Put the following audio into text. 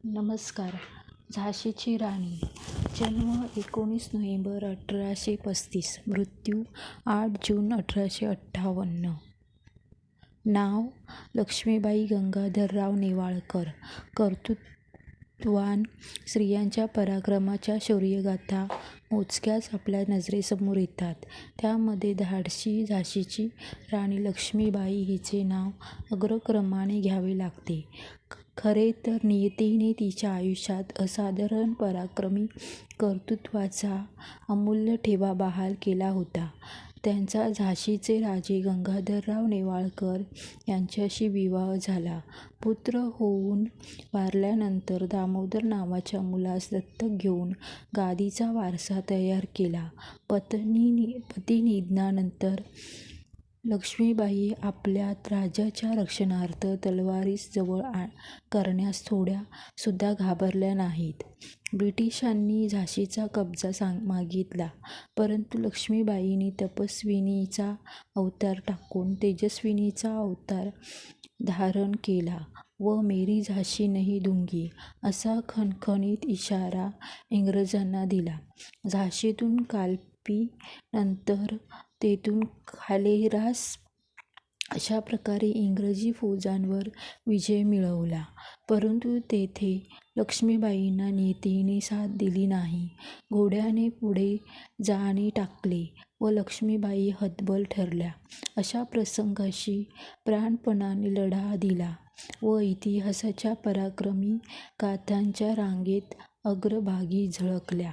नमस्कार. झाशीची राणी. जन्म 19 नोव्हेंबर 1835. मृत्यू 8 जून 1858. नाव लक्ष्मीबाई गंगाधरराव नेवाळकर. कर्तृत्ववान स्त्रियांच्या पराक्रमाच्या शौर्यगाथा मोजक्याच आपल्या नजरेसमोर येतात. त्यामध्ये धाडसी झाशीची राणी लक्ष्मीबाई हिचे नाव अग्रक्रमाने घ्यावे लागते. खरे तर नियतीने तिच्या आयुष्यात असाधारण पराक्रमी कर्तृत्वाचा अमूल्य ठेवा बहाल केला होता. त्यांचा झाशीचे राजे गंगाधरराव नेवाळकर यांच्याशी विवाह झाला. पुत्र होऊन वारल्यानंतर दामोदर नावाच्या मुलास दत्तक घेऊन गादीचा वारसा तयार केला. पती निधनानंतर लक्ष्मीबाई आपल्या राज्याच्या रक्षणार्थ तलवारीस जवळ करण्यास थोड्या सुद्धा घाबरल्या नाहीत. ब्रिटिशांनी झाशीचा कब्जा मागितला, परंतु लक्ष्मीबाईंनी तपस्विनीचा अवतार टाकून तेजस्विनीचा अवतार धारण केला व मेरी झाशी नहीं दूंगी असा खणखणीत इशारा इंग्रजांना दिला. झाशीतून कालपी नंतर तेथून खालेरास अशा प्रकारे इंग्रजी फौजांवर विजय मिळवला. परंतु तेथे लक्ष्मीबाईंना नियतीने साथ दिली नाही. घोड्याने पुढे जाणे टाकले व लक्ष्मीबाई हतबल ठरल्या. अशा प्रसंगाशी प्राणपणाने लढा दिला व इतिहासाच्या पराक्रमी गाथांच्या रांगेत अग्रभागी झळकल्या.